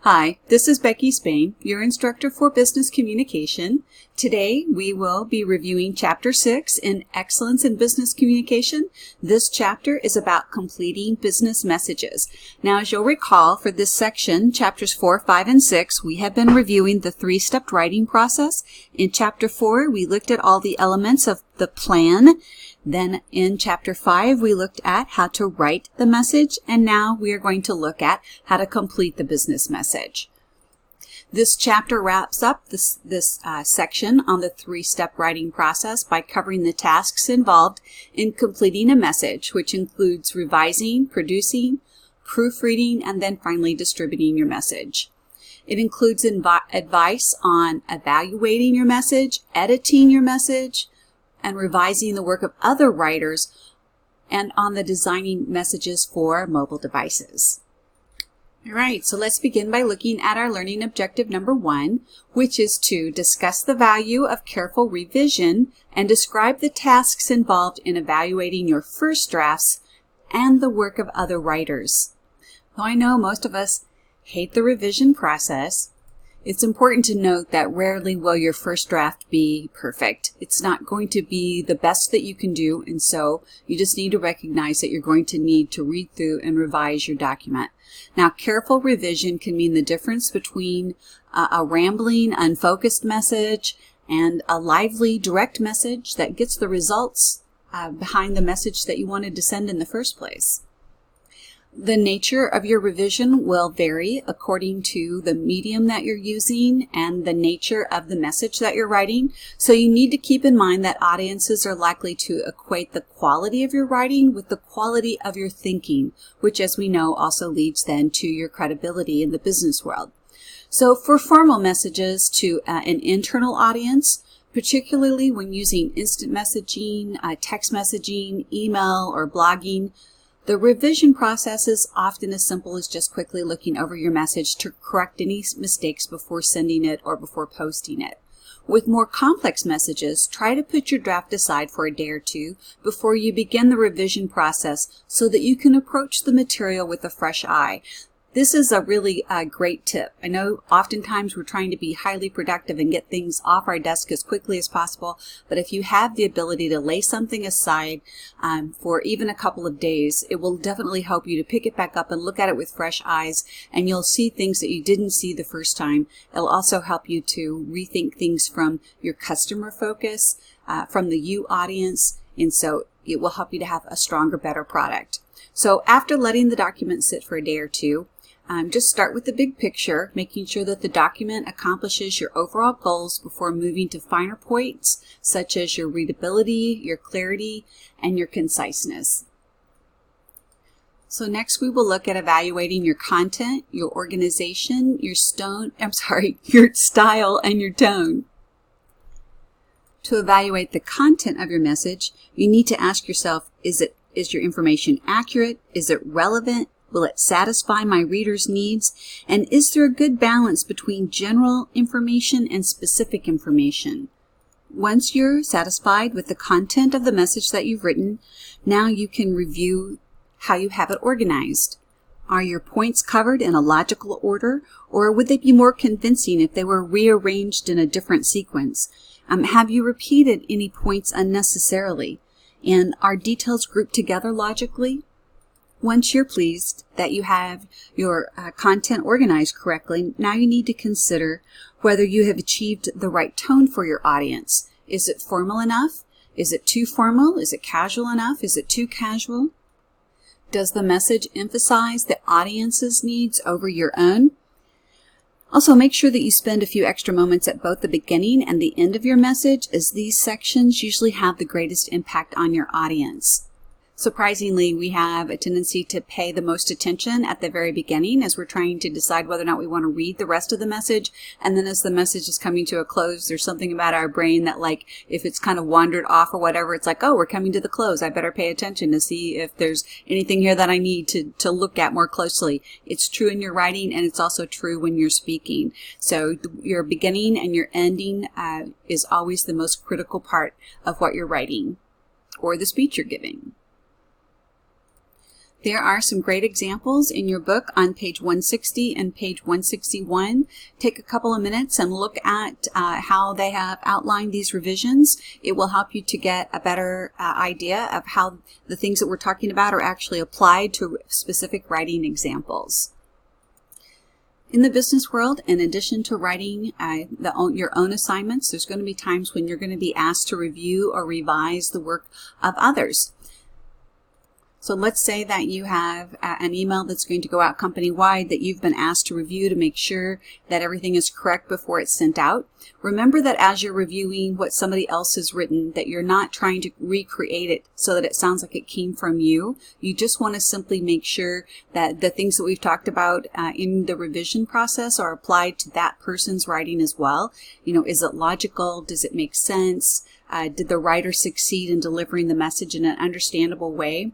Hi, this is Becky Spain, your instructor for business communication. Today we will be reviewing Chapter 6 in Excellence in Business Communication. This chapter is about completing business messages. Now, as you'll recall, for this section, Chapters 4, 5, and 6, we have been reviewing the three-step writing process. In Chapter 4, we looked at all the elements of the plan. Then in Chapter 5, we looked at how to write the message, and now we are going to look at how to complete the business message. This chapter wraps up this section on the three-step writing process by covering the tasks involved in completing a message, which includes revising, producing, proofreading, and then finally distributing your message. It includes advice on evaluating your message, editing your message, and revising the work of other writers, and on the designing messages for mobile devices. All right, so let's begin by looking at our learning objective number 1, which is to discuss the value of careful revision and describe the tasks involved in evaluating your first drafts and the work of other writers. Though I know most of us hate the revision process, it's important to note that rarely will your first draft be perfect. It's not going to be the best that you can do, and so you just need to recognize that you're going to need to read through and revise your document. Now, careful revision can mean the difference between a rambling, unfocused message and a lively, direct message that gets the results behind the message that you wanted to send in the first place. The nature of your revision will vary according to the medium that you're using and the nature of the message that you're writing. So you need to keep in mind that audiences are likely to equate the quality of your writing with the quality of your thinking, which, as we know, also leads then to your credibility in the business world. So for formal messages to an internal audience, particularly when using instant messaging, text messaging, email, or blogging, the revision process is often as simple as just quickly looking over your message to correct any mistakes before sending it or before posting it. With more complex messages, try to put your draft aside for a day or two before you begin the revision process so that you can approach the material with a fresh eye. This is a really great tip. I know oftentimes we're trying to be highly productive and get things off our desk as quickly as possible, but if you have the ability to lay something aside for even a couple of days, it will definitely help you to pick it back up and look at it with fresh eyes, and you'll see things that you didn't see the first time. It'll also help you to rethink things from your customer focus, from the you audience, and so it will help you to have a stronger, better product. So after letting the document sit for a day or two, just start with the big picture, making sure that the document accomplishes your overall goals before moving to finer points, such as your readability, your clarity, and your conciseness. So next we will look at evaluating your content, your organization, your style, and your tone. To evaluate the content of your message, you need to ask yourself, is your information accurate? Is it relevant? Will it satisfy my reader's needs? And is there a good balance between general information and specific information? Once you're satisfied with the content of the message that you've written, now you can review how you have it organized. Are your points covered in a logical order, or would they be more convincing if they were rearranged in a different sequence? Have you repeated any points unnecessarily? And are details grouped together logically? Once you're pleased that you have your content organized correctly, now you need to consider whether you have achieved the right tone for your audience. Is it formal enough? Is it too formal? Is it casual enough? Is it too casual? Does the message emphasize the audience's needs over your own? Also, make sure that you spend a few extra moments at both the beginning and the end of your message, as these sections usually have the greatest impact on your audience. Surprisingly, we have a tendency to pay the most attention at the very beginning as we're trying to decide whether or not we want to read the rest of the message. And then as the message is coming to a close, there's something about our brain that, like, if it's kind of wandered off or whatever, it's like, oh, we're coming to the close. I better pay attention to see if there's anything here that I need to look at more closely. It's true in your writing, and it's also true when you're speaking. So your beginning and your ending is always the most critical part of what you're writing or the speech you're giving. There are some great examples in your book on page 160 and page 161. Take a couple of minutes and look at how they have outlined these revisions. It will help you to get a better idea of how the things that we're talking about are actually applied to specific writing examples. In the business world, in addition to writing your own assignments, there's going to be times when you're going to be asked to review or revise the work of others. So let's say that you have an email that's going to go out company-wide that you've been asked to review to make sure that everything is correct before it's sent out. Remember that as you're reviewing what somebody else has written, that you're not trying to recreate it so that it sounds like it came from you. You just want to simply make sure that the things that we've talked about in the revision process are applied to that person's writing as well. You know, is it logical? Does it make sense? Did the writer succeed in delivering the message in an understandable way?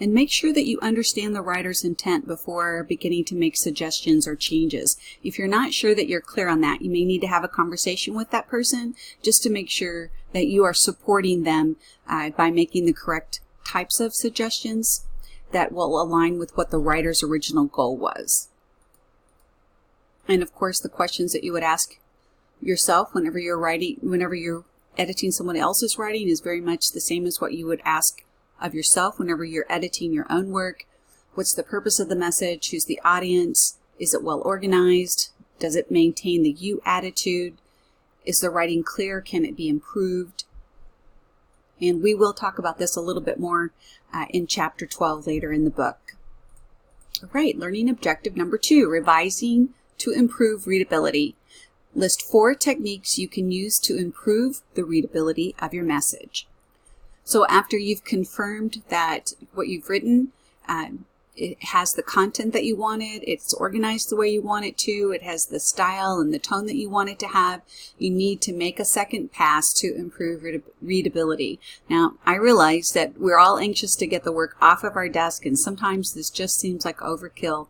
And make sure that you understand the writer's intent before beginning to make suggestions or changes. If you're not sure that you're clear on that, you may need to have a conversation with that person just to make sure that you are supporting them by making the correct types of suggestions that will align with what the writer's original goal was. And of course, the questions that you would ask yourself whenever you're editing someone else's writing is very much the same as what you would ask of yourself whenever you're editing your own work. What's the purpose of the message? Who's the audience? Is it well organized? Does it maintain the you attitude? Is the writing clear? Can it be improved? And we will talk about this a little bit more in chapter 12 later in the book. All right, learning objective number 2, revising to improve readability. List 4 techniques you can use to improve the readability of your message. So after you've confirmed that what you've written, it has the content that you wanted, it's organized the way you want it to, it has the style and the tone that you want it to have, you need to make a second pass to improve readability. Now, I realize that we're all anxious to get the work off of our desk, and sometimes this just seems like overkill,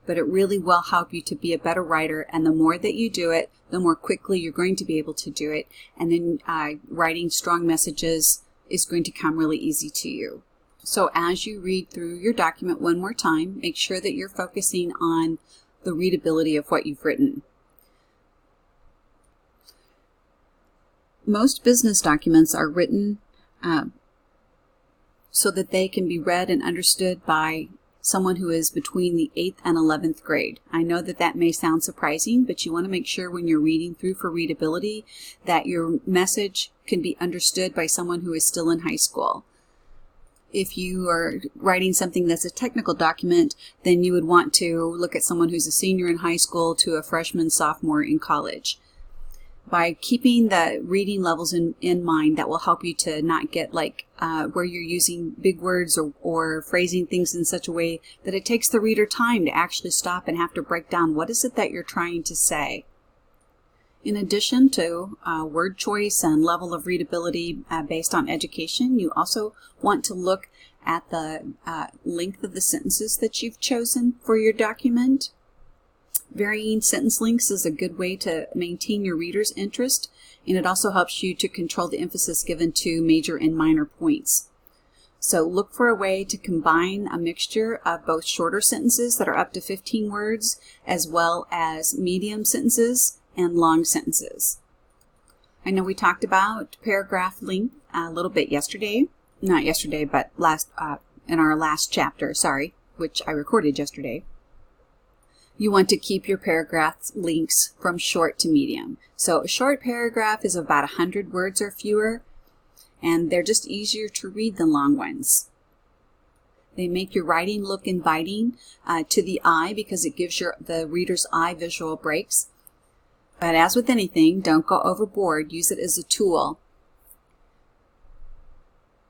but it really will help you to be a better writer, and the more that you do it, the more quickly you're going to be able to do it, and then writing strong messages is going to come really easy to you. So as you read through your document one more time, make sure that you're focusing on the readability of what you've written. Most business documents are written so that they can be read and understood by someone who is between the 8th and 11th grade. I know that that may sound surprising, but you want to make sure when you're reading through for readability that your message can be understood by someone who is still in high school. If you are writing something that's a technical document, then you would want to look at someone who's a senior in high school to a freshman, sophomore in college. By keeping the reading levels in mind, that will help you to not get like where you're using big words or phrasing things in such a way that it takes the reader time to actually stop and have to break down what is it that you're trying to say. In addition to word choice and level of readability based on education, you also want to look at the length of the sentences that you've chosen for your document. Varying sentence lengths is a good way to maintain your reader's interest, and it also helps you to control the emphasis given to major and minor points. So look for a way to combine a mixture of both shorter sentences that are up to 15 words as well as medium sentences and long sentences. I know we talked about paragraph length a little bit yesterday. Not yesterday, but in our last chapter, which I recorded yesterday. You want to keep your paragraph lengths from short to medium. So a short paragraph is about 100 words or fewer, and they're just easier to read than long ones. They make your writing look inviting to the eye because it gives the reader's eye visual breaks. But as with anything, don't go overboard. Use it as a tool.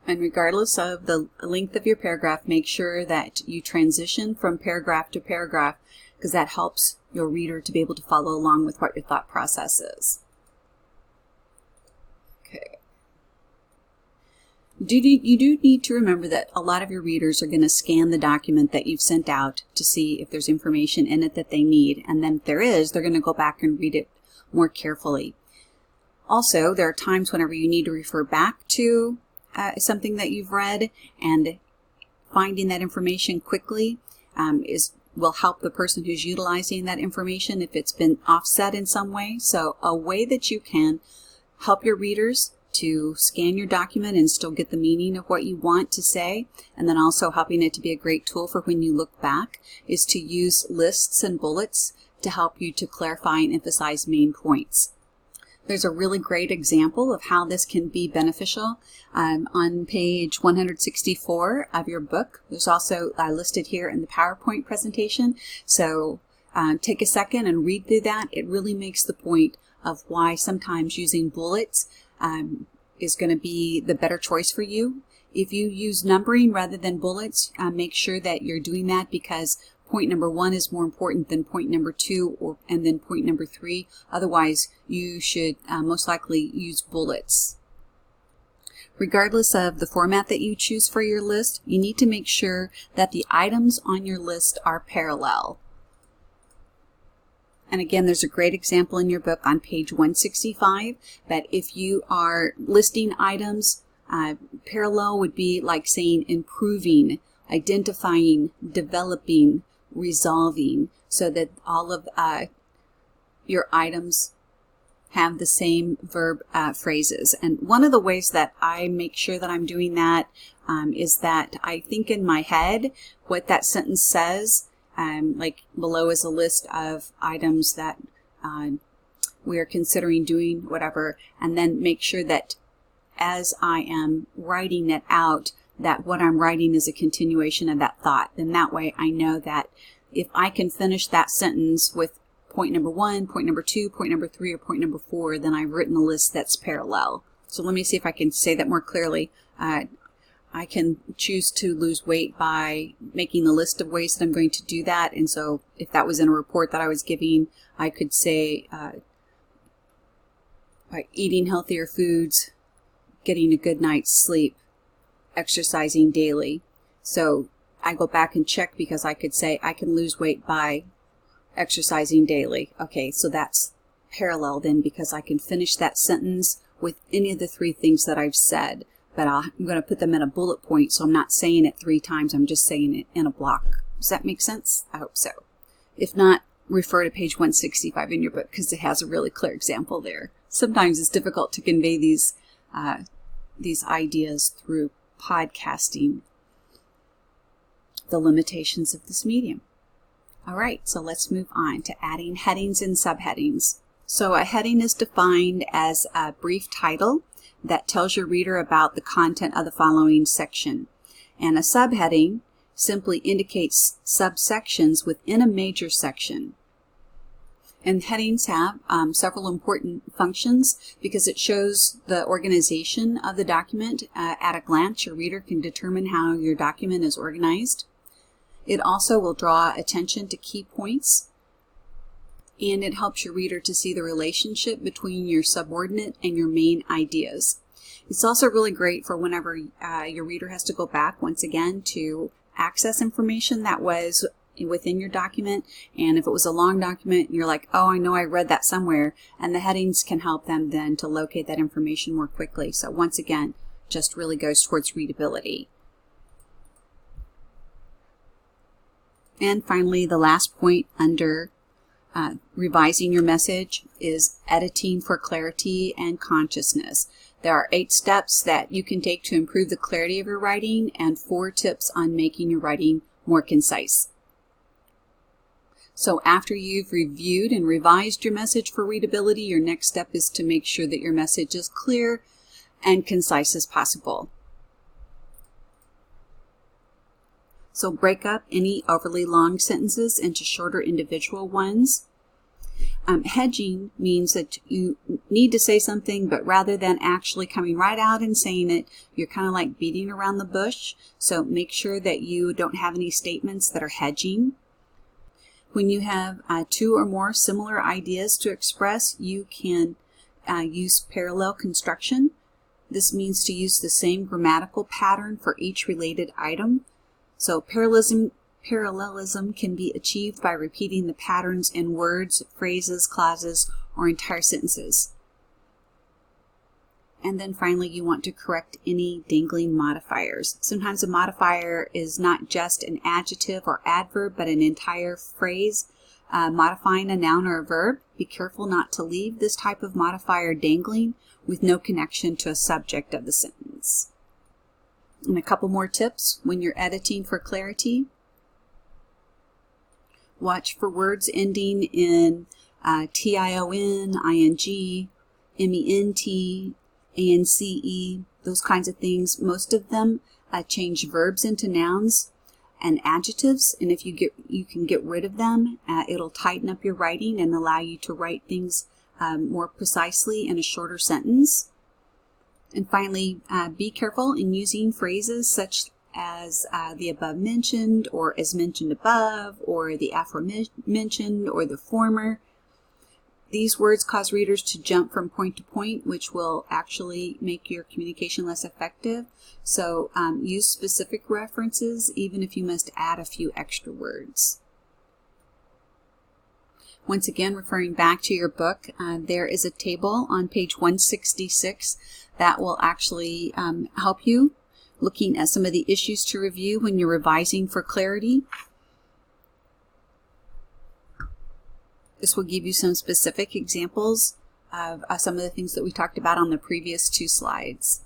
And regardless of the length of your paragraph, make sure that you transition from paragraph to paragraph, because that helps your reader to be able to follow along with what your thought process is. Okay. You do need to remember that a lot of your readers are going to scan the document that you've sent out to see if there's information in it that they need, and then if there is, they're going to go back and read it more carefully. Also, there are times whenever you need to refer back to something that you've read, and finding that information quickly will help the person who's utilizing that information if it's been offset in some way. So a way that you can help your readers to scan your document and still get the meaning of what you want to say, and then also helping it to be a great tool for when you look back, is to use lists and bullets to help you to clarify and emphasize main points. There's a really great example of how this can be beneficial on page 164 of your book. There's also listed here in the PowerPoint presentation. So take a second and read through that. It really makes the point of why sometimes using bullets is going to be the better choice for you. If you use numbering rather than bullets, make sure that you're doing that, because point number 1 is more important than point number 2 and then point number 3. Otherwise, you should most likely use bullets. Regardless of the format that you choose for your list, you need to make sure that the items on your list are parallel. And again, there's a great example in your book on page 165 that if you are listing items, parallel would be like saying improving, identifying, developing, resolving, so that all of your items have the same verb phrases. And one of the ways that I make sure that I'm doing that is that I think in my head what that sentence says. Like below is a list of items that we are considering doing, whatever, and then make sure that as I am writing it out, that what I'm writing is a continuation of that thought. And that way I know that if I can finish that sentence with point number 1, point number 2, point number 3, or point number 4, then I've written a list that's parallel. So let me see if I can say that more clearly. I can choose to lose weight by making a list of ways that I'm going to do that. And so if that was in a report that I was giving, I could say by eating healthier foods, getting a good night's sleep, exercising daily. So I go back and check, because I could say I can lose weight by exercising daily. Okay, so that's parallel then, because I can finish that sentence with any of the 3 things that I've said. But I'm going to put them in a bullet point, so I'm not saying it 3 times. I'm just saying it in a block. Does that make sense? I hope so. If not, refer to page 165 in your book, because it has a really clear example there. Sometimes it's difficult to convey these ideas through podcasting, the limitations of this medium. All right, so let's move on to adding headings and subheadings. So a heading is defined as a brief title that tells your reader about the content of the following section. And a subheading simply indicates subsections within a major section. And headings have several important functions, because it shows the organization of the document. At a glance, your reader can determine how your document is organized. It also will draw attention to key points, and it helps your reader to see the relationship between your subordinate and your main ideas. It's also really great for whenever your reader has to go back once again to access information that was within your document. And if it was a long document and you're like, oh, I know I read that somewhere, and the headings can help them then to locate that information more quickly. So once again, just really goes towards readability. And finally, the last point under revising your message is editing for clarity and consciousness. There are 8 steps that you can take to improve the clarity of your writing, and 4 tips on making your writing more concise. So after you've reviewed and revised your message for readability, your next step is to make sure that your message is clear and concise as possible. So break up any overly long sentences into shorter individual ones. Hedging means that you need to say something, but rather than actually coming right out and saying it, you're kind of like beating around the bush. So make sure that you don't have any statements that are hedging. When you have 2 or more similar ideas to express, you can use parallel construction. This means to use the same grammatical pattern for each related item. So parallelism can be achieved by repeating the patterns in words, phrases, clauses, or entire sentences. And then finally, you want to correct any dangling modifiers. Sometimes a modifier is not just an adjective or adverb, but an entire phrase modifying a noun or a verb. Be careful not to leave this type of modifier dangling with no connection to a subject of the sentence. And a couple more tips when you're editing for clarity. Watch for words ending in tion, ing, ment, ance, those kinds of things. Most of them change verbs into nouns and adjectives, and if you can get rid of them, it'll tighten up your writing and allow you to write things more precisely in a shorter sentence. And finally, be careful in using phrases such as the above mentioned, or as mentioned above, or the aforementioned, or the former. These words cause readers to jump from point to point, which will actually make your communication less effective. So use specific references, even if you must add a few extra words. Once again, referring back to your book, there is a table on page 166 that will actually help you looking at some of the issues to review when you're revising for clarity. This will give you some specific examples of some of the things that we talked about on the previous two slides.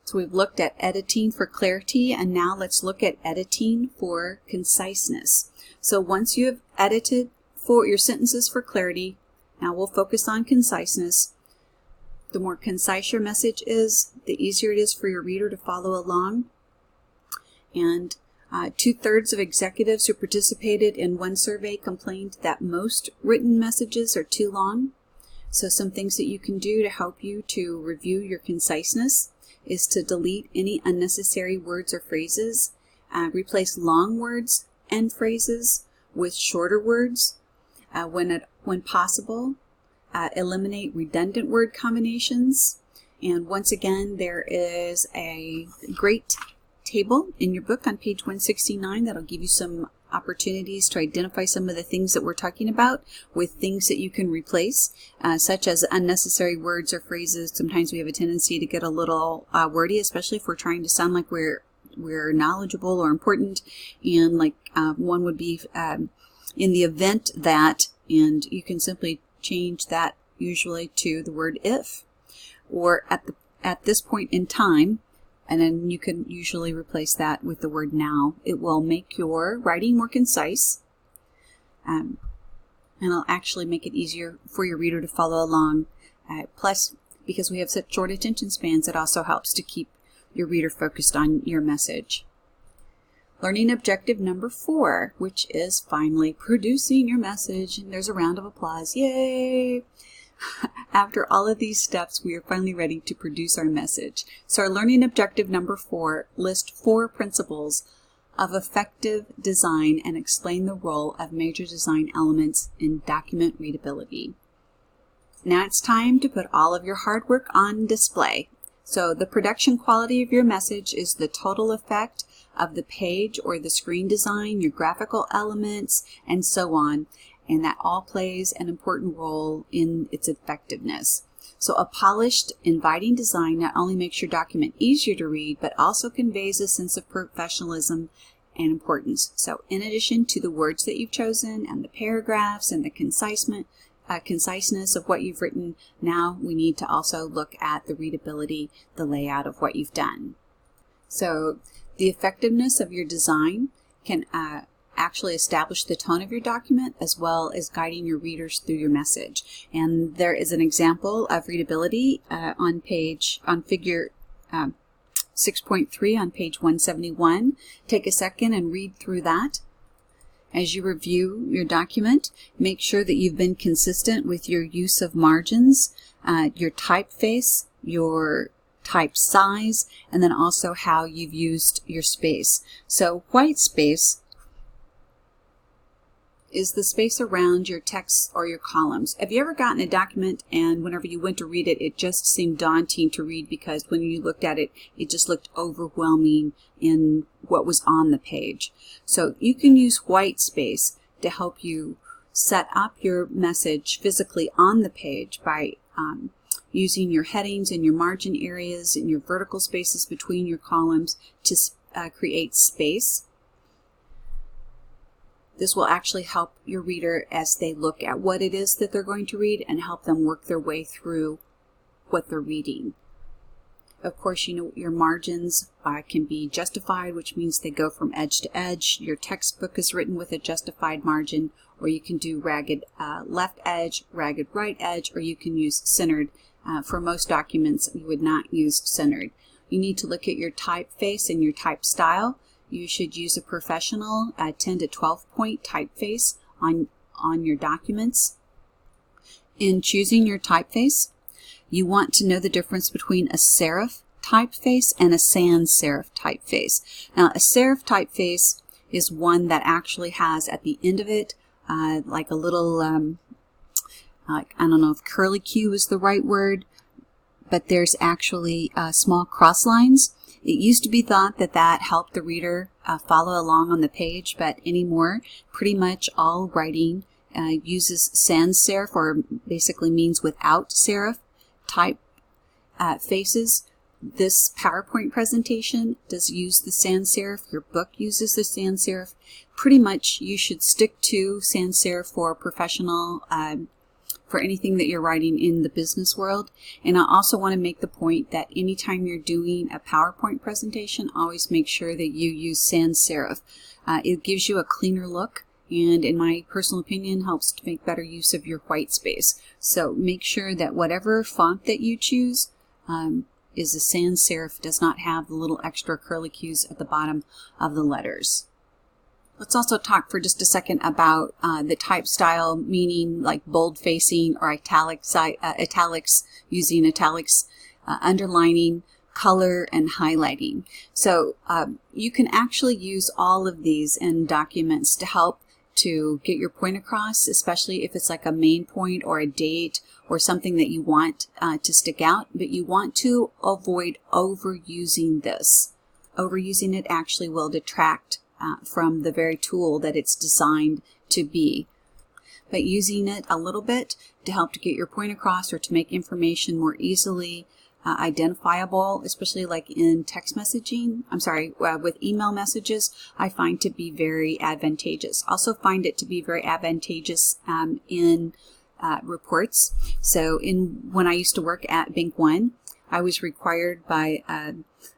So we've looked at editing for clarity, and now let's look at editing for conciseness. So once you have edited for your sentences for clarity, now we'll focus on conciseness. The more concise your message is, the easier it is for your reader to follow along. And 2/3 of executives who participated in one survey complained that most written messages are too long. So some things that you can do to help you to review your conciseness is to delete any unnecessary words or phrases, replace long words and phrases with shorter words. When possible, eliminate redundant word combinations. And once again, there is a great table in your book on page 169 that'll give you some opportunities to identify some of the things that we're talking about with things that you can replace, such as unnecessary words or phrases. Sometimes we have a tendency to get a little wordy, especially if we're trying to sound like we're knowledgeable or important. And like one would be in the event that, and you can simply change that usually to the word if, or at this point in time. And then you can usually replace that with the word now. It will make your writing more concise, and it'll actually make it easier for your reader to follow along. Plus, because we have such short attention spans, it also helps to keep your reader focused on your message. Learning objective number 4, which is finally producing your message. And there's a round of applause. Yay! After all of these steps, we are finally ready to produce our message. So our learning objective number 4 lists 4 principles of effective design and explain the role of major design elements in document readability. Now it's time to put all of your hard work on display. So the production quality of your message is the total effect of the page or the screen design, your graphical elements, and so on. And that all plays an important role in its effectiveness. So a polished, inviting design not only makes your document easier to read, but also conveys a sense of professionalism and importance. So in addition to the words that you've chosen and the paragraphs and the conciseness of what you've written, now we need to also look at the readability, the layout of what you've done. So the effectiveness of your design can actually establish the tone of your document as well as guiding your readers through your message. And there is an example of readability on figure 6.3 on page 171. Take a second and read through that. As you review your document, make sure that you've been consistent with your use of margins, your typeface, your type size, and then also how you've used your space. So white space is the space around your text or your columns. Have you ever gotten a document and whenever you went to read it, it just seemed daunting to read because when you looked at it, it just looked overwhelming in what was on the page? So you can use white space to help you set up your message physically on the page by using your headings and your margin areas and your vertical spaces between your columns to create space. This will actually help your reader as they look at what it is that they're going to read and help them work their way through what they're reading. Of course, you know your margins can be justified, which means they go from edge to edge. Your textbook is written with a justified margin, or you can do ragged left edge, ragged right edge, or you can use centered. For most documents, you would not use centered. You need to look at your typeface and your type style. You should use a professional 10 to 12 point typeface on your documents. In choosing your typeface, you want to know the difference between a serif typeface and a sans serif typeface. Now, a serif typeface is one that actually has at the end of it like a little, I don't know if curly Q is the right word, but there's actually small cross lines. It used to be thought that that helped the reader follow along on the page, but anymore, pretty much all writing uses sans serif, or basically means without serif type faces. This PowerPoint presentation does use the sans serif. Your book uses the sans serif. Pretty much you should stick to sans serif for professional, for anything that you're writing in the business world. And I also want to make the point that anytime you're doing a PowerPoint presentation, always make sure that you use sans serif. It gives you a cleaner look, and in my personal opinion helps to make better use of your white space. So make sure that whatever font that you choose is a sans serif, does not have the little extra curly cues at the bottom of the letters. Let's also talk for just a second about the type style, meaning like bold facing or italics, using italics, underlining, color, and highlighting. So you can actually use all of these in documents to help to get your point across, especially if it's like a main point or a date or something that you want to stick out, but you want to avoid overusing this. Overusing it actually will detract from the very tool that it's designed to be. But using it a little bit to help to get your point across or to make information more easily identifiable, especially like in text messaging, with email messages, I find to be very advantageous. Also find it to be very advantageous in reports. So when I used to work at Bank One, I was required by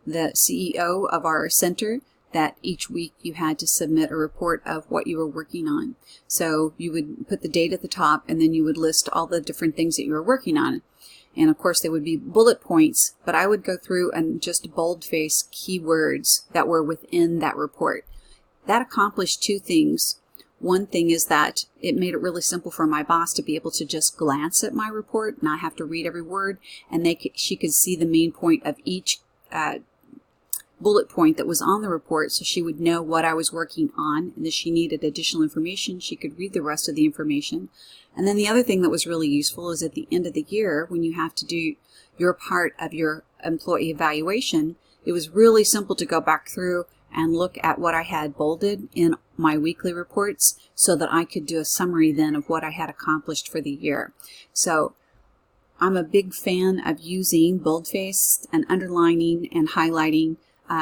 the CEO of our center that each week you had to submit a report of what you were working on. So you would put the date at the top, and then you would list all the different things that you were working on. And of course, there would be bullet points, but I would go through and just boldface keywords that were within that report. That accomplished two things. One thing is that it made it really simple for my boss to be able to just glance at my report, not have to read every word, and she could see the main point of each bullet point that was on the report, so she would know what I was working on, and if she needed additional information, she could read the rest of the information. And then the other thing that was really useful is at the end of the year, when you have to do your part of your employee evaluation, it was really simple to go back through and look at what I had bolded in my weekly reports so that I could do a summary then of what I had accomplished for the year. So I'm a big fan of using boldface and underlining and highlighting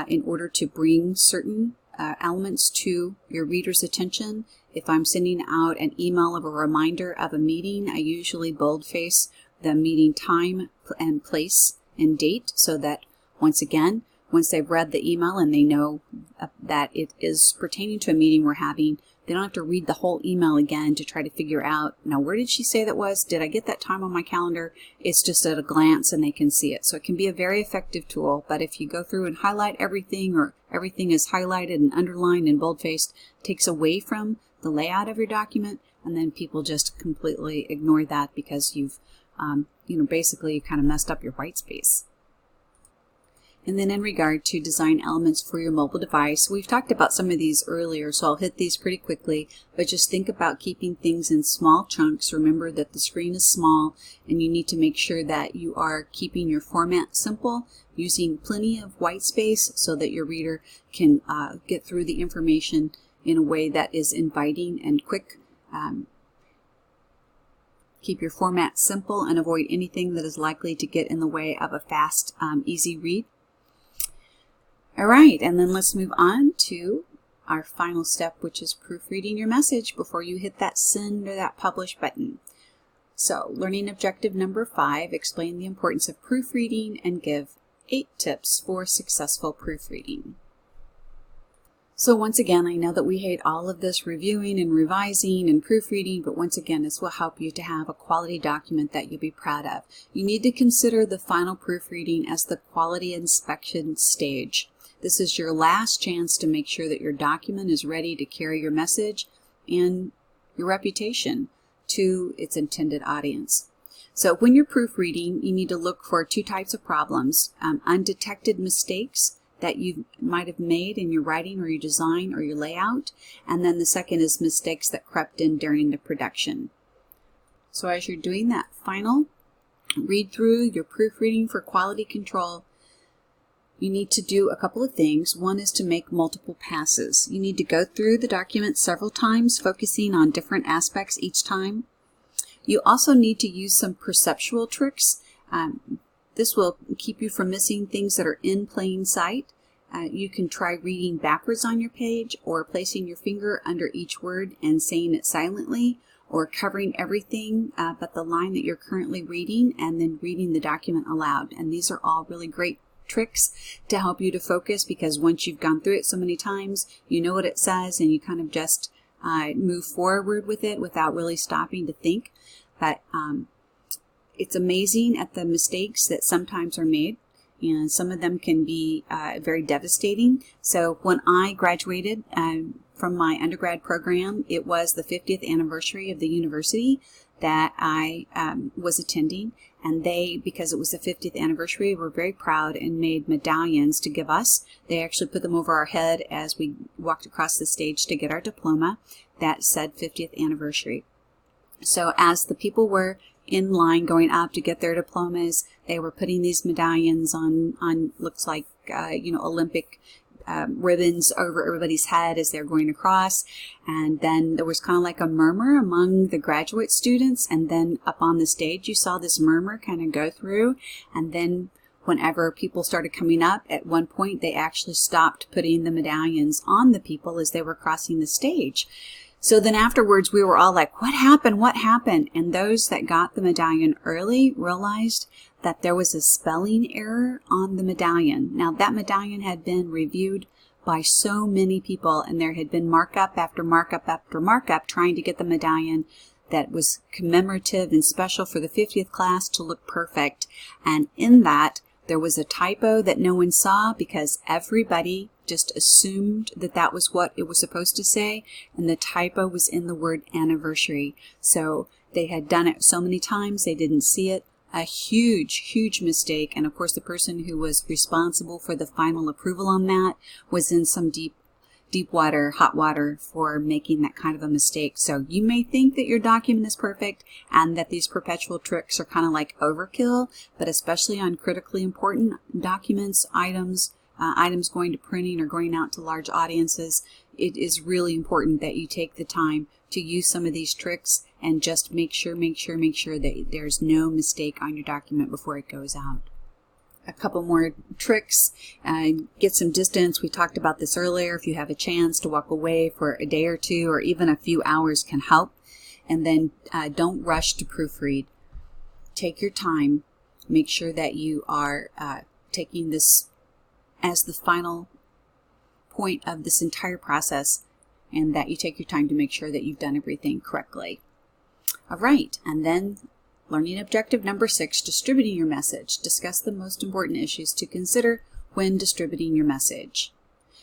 in order to bring certain elements to your reader's attention. If I'm sending out an email of a reminder of a meeting, I usually boldface the meeting time and place and date so that once they've read the email and they know that it is pertaining to a meeting we're having, they don't have to read the whole email again to try to figure out, now where did she say that was? Did I get that time on my calendar? It's just at a glance and they can see it. So it can be a very effective tool, but if you go through and highlight everything, or everything is highlighted and underlined and boldfaced, it takes away from the layout of your document, and then people just completely ignore that because you've, basically kind of messed up your white space. And then in regard to design elements for your mobile device, we've talked about some of these earlier, so I'll hit these pretty quickly, but just think about keeping things in small chunks. Remember that the screen is small and you need to make sure that you are keeping your format simple, using plenty of white space so that your reader can get through the information in a way that is inviting and quick. Keep your format simple and avoid anything that is likely to get in the way of a fast, easy read. All right, and then let's move on to our final step, which is proofreading your message before you hit that send or that publish button. So, learning objective number 5, explain the importance of proofreading and give 8 tips for successful proofreading. So once again, I know that we hate all of this reviewing and revising and proofreading, but once again, this will help you to have a quality document that you'll be proud of. You need to consider the final proofreading as the quality inspection stage. This is your last chance to make sure that your document is ready to carry your message and your reputation to its intended audience. So when you're proofreading, you need to look for 2 types of problems: undetected mistakes that you might have made in your writing or your design or your layout, and then the second is mistakes that crept in during the production. So as you're doing that final read through, your proofreading for quality control, you need to do a couple of things. One is to make multiple passes. You need to go through the document several times, focusing on different aspects each time. You also need to use some perceptual tricks. This will keep you from missing things that are in plain sight. You can try reading backwards on your page, or placing your finger under each word and saying it silently, or covering everything but the line that you're currently reading and then reading the document aloud. And these are all really great tricks to help you to focus, because once you've gone through it so many times, you know what it says and you kind of just move forward with it without really stopping to think. But it's amazing at the mistakes that sometimes are made, and some of them can be very devastating. So when I graduated from my undergrad program, it was the 50th anniversary of the university that I was attending, and they, because it was the 50th anniversary, were very proud and made medallions to give us. They actually put them over our head as we walked across the stage to get our diploma that said 50th anniversary. So as the people were in line going up to get their diplomas, they were putting these medallions on looks like Olympic ribbons over everybody's head as they're going across. And then there was kind of like a murmur among the graduate students, and then up on the stage you saw this murmur kind of go through, and then whenever people started coming up, at one point they actually stopped putting the medallions on the people as they were crossing the stage. So then afterwards we were all like, what happened? What happened? And those that got the medallion early realized that there was a spelling error on the medallion. Now that medallion had been reviewed by so many people, and there had been markup after markup after markup trying to get the medallion that was commemorative and special for the 50th class to look perfect. And in that, there was a typo that no one saw because everybody just assumed that that was what it was supposed to say, and the typo was in the word anniversary. So they had done it so many times they didn't see it. A huge mistake, and of course the person who was responsible for the final approval on that was in some deep water, hot water, for making that kind of a mistake. So you may think that your document is perfect and that these perpetual tricks are kind of like overkill, but especially on critically important documents, items going to printing or going out to large audiences, it is really important that you take the time to use some of these tricks and just make sure that there's no mistake on your document before it goes out. A couple more tricks. Get some distance. We talked about this earlier. If you have a chance to walk away for a day or two or even a few hours can help. And then don't rush to proofread. Take your time. Make sure that you are taking this as the final point of this entire process, and that you take your time to make sure that you've done everything correctly. All right, and then learning objective number 6, distributing your message. Discuss the most important issues to consider when distributing your message.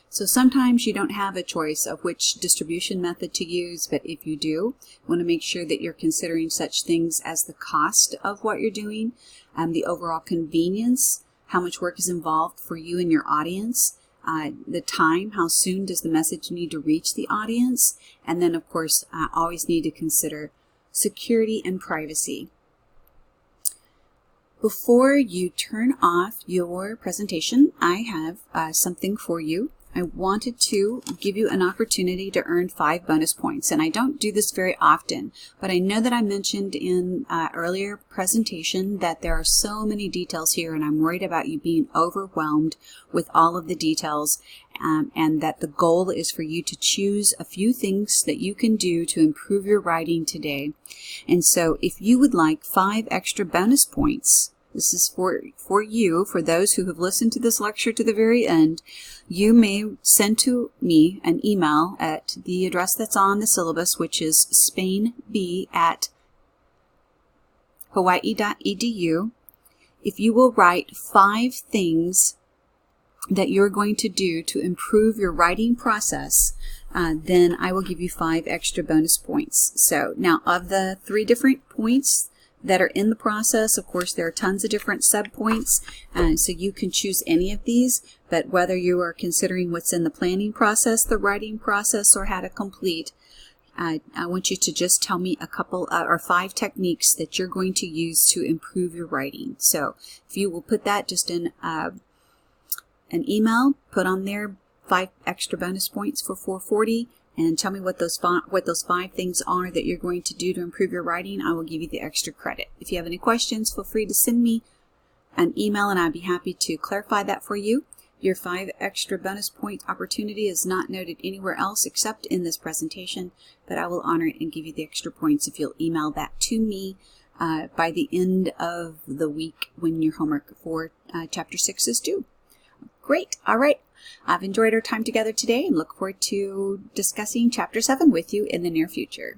So sometimes you don't have a choice of which distribution method to use, but if you do, you want to make sure that you're considering such things as the cost of what you're doing, the overall convenience, how much work is involved for you and your audience, the time, how soon does the message need to reach the audience, and then of course always need to consider security and privacy. Before you turn off your presentation, I have something for you. I wanted to give you an opportunity to earn 5 bonus points. And I don't do this very often, but I know that I mentioned in earlier presentation that there are so many details here, and I'm worried about you being overwhelmed with all of the details, and that the goal is for you to choose a few things that you can do to improve your writing today. And so if you would like 5 extra bonus points, this is for you, for those who have listened to this lecture to the very end, you may send to me an email at the address that's on the syllabus, which is spainb@hawaii.edu. If you will write 5 things that you're going to do to improve your writing process, then I will give you 5 extra bonus points. So now, of the 3 different points that are in the process, of course, there are tons of different sub-points, so you can choose any of these, but whether you are considering what's in the planning process, the writing process, or how to complete, I want you to just tell me a couple or 5 techniques that you're going to use to improve your writing. So if you will put that just in an email, put on there 5 extra bonus points for 440, and tell me what those 5 things are that you're going to do to improve your writing. I will give you the extra credit. If you have any questions, feel free to send me an email, and I'd be happy to clarify that for you. Your 5 extra bonus point opportunity is not noted anywhere else except in this presentation, but I will honor it and give you the extra points if you'll email that to me by the end of the week when your homework for Chapter 6 is due. Great. All right. I've enjoyed our time together today and look forward to discussing Chapter 7 with you in the near future.